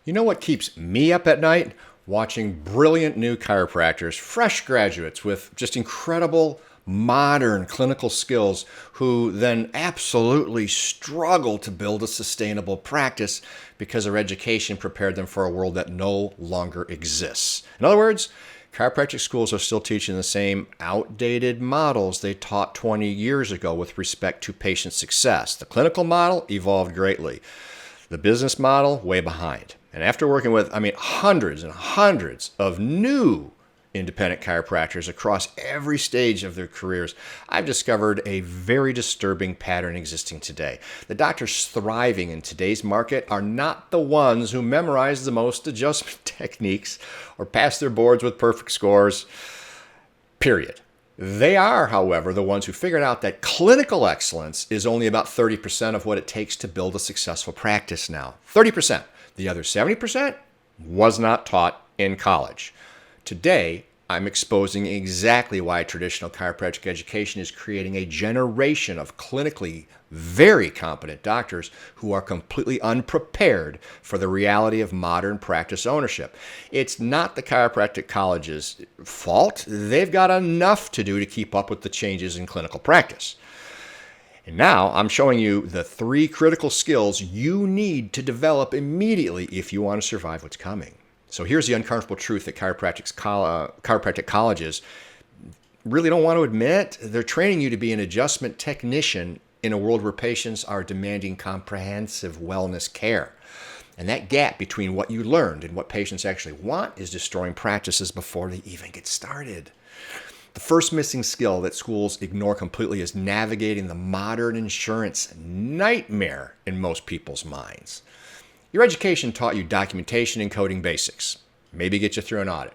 You know what keeps me up at night? Watching brilliant new chiropractors, fresh graduates with just incredible modern clinical skills who then absolutely struggle to build a sustainable practice because their education prepared them for a world that no longer exists. In other words, chiropractic schools are still teaching the same outdated models they taught 20 years ago with respect to patient success. The clinical model evolved greatly. The business model, way behind. And after working with, hundreds and hundreds of new independent chiropractors across every stage of their careers, I've discovered a very disturbing pattern existing today. The doctors thriving in today's market are not the ones who memorize the most adjustment techniques or pass their boards with perfect scores, period. They are, however, the ones who figured out that clinical excellence is only about 30% of what it takes to build a successful practice now. 30%. The other 70% was not taught in college. Today, I'm exposing exactly why traditional chiropractic education is creating a generation of clinically very competent doctors who are completely unprepared for the reality of modern practice ownership. It's not the chiropractic college's fault. They've got enough to do to keep up with the changes in clinical practice. And now I'm showing you the 3 critical skills you need to develop immediately if you want to survive what's coming. So here's the uncomfortable truth that chiropractic colleges really don't want to admit. They're training you to be an adjustment technician in a world where patients are demanding comprehensive wellness care. And that gap between what you learned and what patients actually want is destroying practices before they even get started. The first missing skill that schools ignore completely is navigating the modern insurance nightmare in most people's minds. Your education taught you documentation and coding basics. Maybe get you through an audit.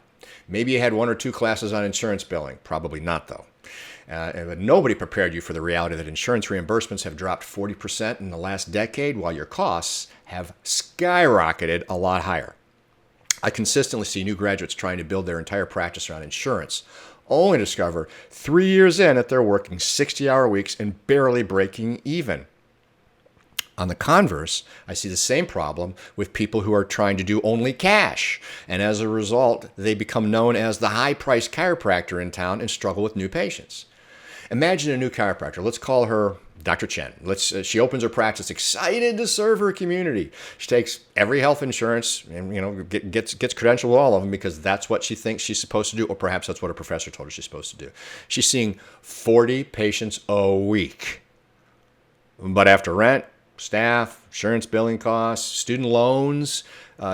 Maybe you had 1 or 2 classes on insurance billing. Probably not, though. But nobody prepared you for the reality that insurance reimbursements have dropped 40% in the last decade, while your costs have skyrocketed a lot higher. I consistently see new graduates trying to build their entire practice around insurance, only to discover 3 years in that they're working 60-hour weeks and barely breaking even. On the converse, I see the same problem with people who are trying to do only cash, and as a result, they become known as the high-priced chiropractor in town and struggle with new patients. Imagine a new chiropractor. Let's call her Dr. Chen. She opens her practice excited to serve her community. She takes every health insurance and gets credentialed with all of them because that's what she thinks she's supposed to do, or perhaps that's what her professor told her she's supposed to do. She's seeing 40 patients a week. But after rent, staff, insurance billing costs, student loans,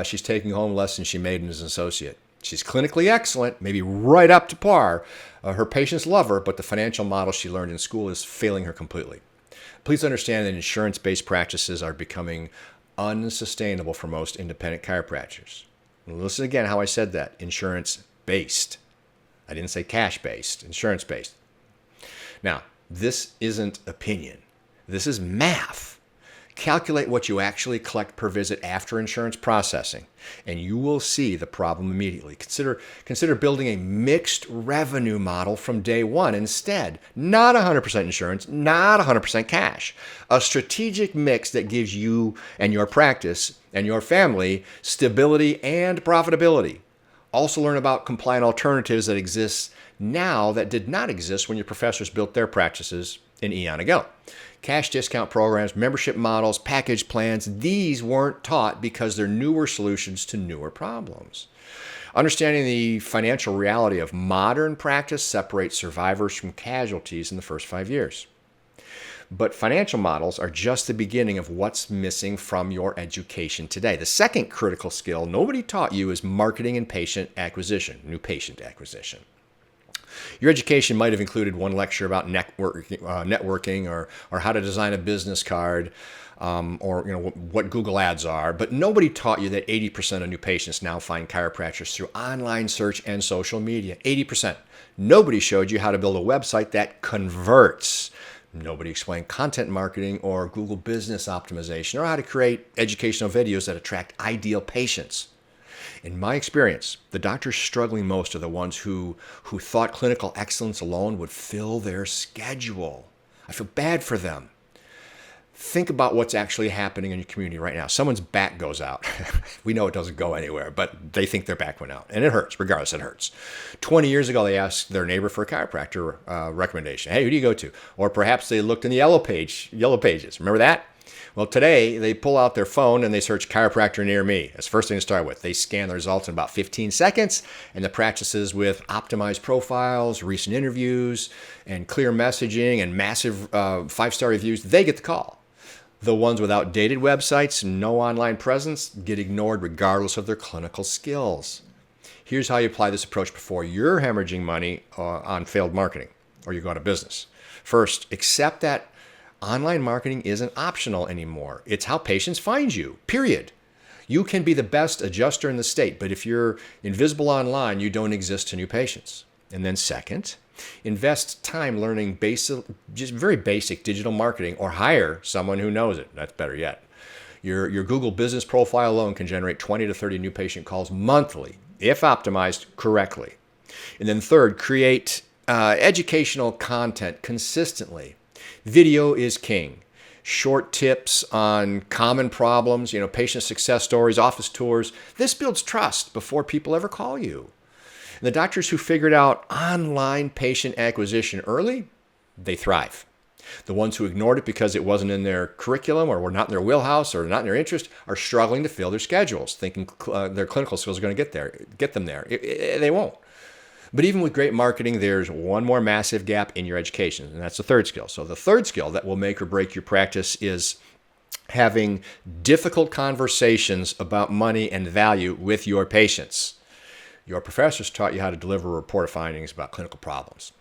she's taking home less than she made as an associate. She's clinically excellent, maybe right up to par. Her patients love her, but the financial model she learned in school is failing her completely. Please understand that insurance-based practices are becoming unsustainable for most independent chiropractors. Listen again how I said that, insurance-based. I didn't say cash-based, insurance-based. Now, this isn't opinion. This is math. Calculate what you actually collect per visit after insurance processing, and you will see the problem immediately. Consider building a mixed revenue model from day one instead. Not 100% insurance, not 100% cash. A strategic mix that gives you and your practice and your family stability and profitability. Also learn about compliant alternatives that exist now that did not exist when your professors built their practices an eon ago. Cash discount programs, membership models, package plans, these weren't taught because they're newer solutions to newer problems. Understanding the financial reality of modern practice separates survivors from casualties in the first 5 years. But financial models are just the beginning of what's missing from your education today. The second critical skill nobody taught you is marketing and patient acquisition, new patient acquisition. Your education might have included one lecture about networking or how to design a business card or what Google Ads are, but nobody taught you that 80% of new patients now find chiropractors through online search and social media. 80%. Nobody showed you how to build a website that converts. Nobody explained content marketing or Google business optimization or how to create educational videos that attract ideal patients. In my experience, the doctors struggling most are the ones who thought clinical excellence alone would fill their schedule. I feel bad for them. Think about what's actually happening in your community right now. Someone's back goes out. We know it doesn't go anywhere, but they think their back went out. And it hurts. Regardless, it hurts. 20 years ago, they asked their neighbor for a chiropractor recommendation. Hey, who do you go to? Or perhaps they looked in the yellow pages. Remember that? Well, today, they pull out their phone and they search chiropractor near me. That's the first thing to start with. They scan the results in about 15 seconds, and the practices with optimized profiles, recent interviews, and clear messaging and massive 5-star reviews, they get the call. The ones with outdated websites and no online presence get ignored regardless of their clinical skills. Here's how you apply this approach before you're hemorrhaging money on failed marketing or you go out of business. First, accept that online marketing isn't optional anymore. It's how patients find you, period. You can be the best adjuster in the state, but if you're invisible online, you don't exist to new patients. And then second, invest time learning just very basic digital marketing or hire someone who knows it. That's better yet. Your Google business profile alone can generate 20 to 30 new patient calls monthly, if optimized correctly. And then third, create educational content consistently. Video is king. Short tips on common problems, patient success stories, office tours. This builds trust before people ever call you. And the doctors who figured out online patient acquisition early, they thrive. The ones who ignored it because it wasn't in their curriculum or were not in their wheelhouse or not in their interest are struggling to fill their schedules, thinking their clinical skills are going to get them there. They won't. But even with great marketing, there's one more massive gap in your education, and that's the third skill. So the third skill that will make or break your practice is having difficult conversations about money and value with your patients. Your professors taught you how to deliver a report of findings about clinical problems,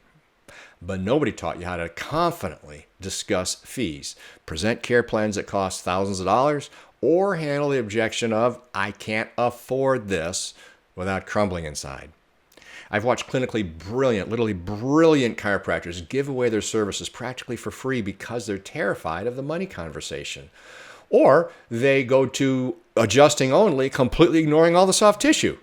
but nobody taught you how to confidently discuss fees, present care plans that cost thousands of dollars, or handle the objection of, I can't afford this, without crumbling inside. I've watched clinically brilliant, literally brilliant chiropractors give away their services practically for free because they're terrified of the money conversation. Or they go to adjusting only, completely ignoring all the soft tissue.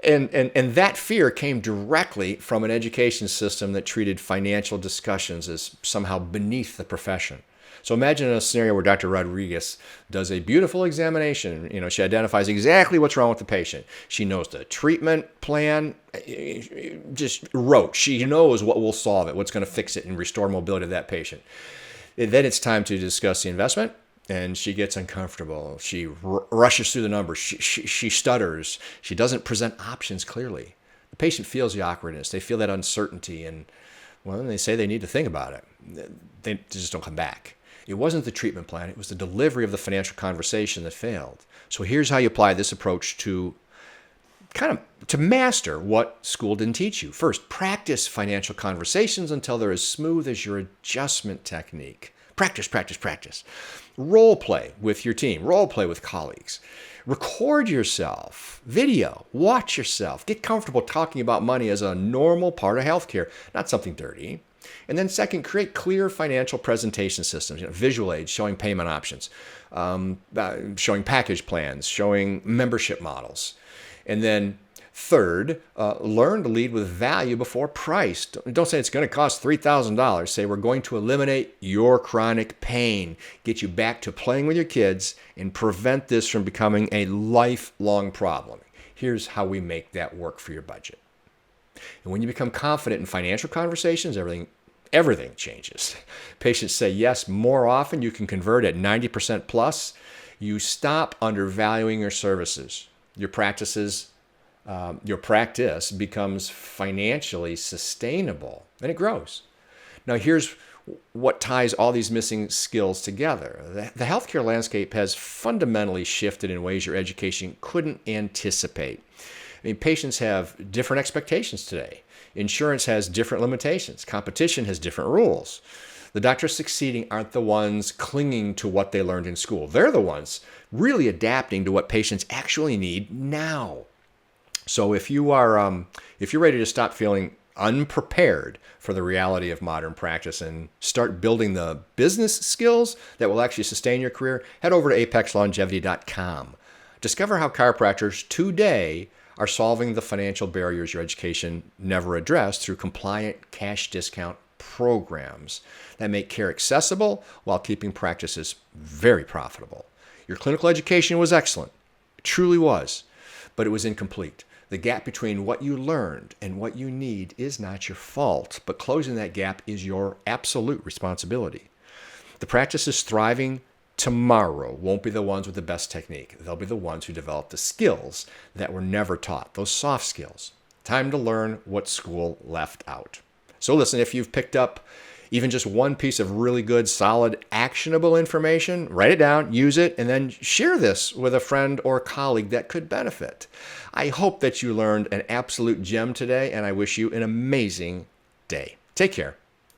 And that fear came directly from an education system that treated financial discussions as somehow beneath the profession. So imagine a scenario where Dr. Rodriguez does a beautiful examination. She identifies exactly what's wrong with the patient. She knows the treatment plan, just rote. She knows what will solve it, what's going to fix it and restore mobility to that patient. And then it's time to discuss the investment, and she gets uncomfortable. She rushes through the numbers. She stutters. She doesn't present options clearly. The patient feels the awkwardness. They feel that uncertainty, and then they say they need to think about it. They just don't come back. It wasn't the treatment plan. It was the delivery of the financial conversation that failed. So here's how you apply this approach to master what school didn't teach you. First, practice financial conversations until they're as smooth as your adjustment technique. Practice, practice, practice. Role play with your team. Role play with colleagues. Record yourself. Video. Watch yourself. Get comfortable talking about money as a normal part of healthcare, not something dirty. And then second, create clear financial presentation systems, visual aids showing payment options, showing package plans, showing membership models. And then third, learn to lead with value before price. Don't say it's going to cost $3,000. Say we're going to eliminate your chronic pain, get you back to playing with your kids, and prevent this from becoming a lifelong problem. Here's how we make that work for your budget. And when you become confident in financial conversations, everything changes. Patients say yes more often. You can convert at 90% plus. You stop undervaluing your services. Your practice becomes financially sustainable, and it grows. Now, here's what ties all these missing skills together. The healthcare landscape has fundamentally shifted in ways your education couldn't anticipate. Patients have different expectations today. Insurance has different limitations. Competition has different rules. The doctors succeeding aren't the ones clinging to what they learned in school. They're the ones really adapting to what patients actually need now. So if you're ready to stop feeling unprepared for the reality of modern practice and start building the business skills that will actually sustain your career, head over to apexlongevity.com. Discover how chiropractors today are solving the financial barriers your education never addressed through compliant cash discount programs that make care accessible while keeping practices very profitable. Your clinical education was excellent. It truly was, but it was incomplete. The gap between what you learned and what you need is not your fault, but closing that gap is your absolute responsibility. The practices thriving tomorrow won't be the ones with the best technique. They'll be the ones who develop the skills that were never taught, those soft skills. Time to learn what school left out. So listen, if you've picked up even just one piece of really good, solid, actionable information, write it down, use it, and then share this with a friend or colleague that could benefit. I hope that you learned an absolute gem today, and I wish you an amazing day. Take care.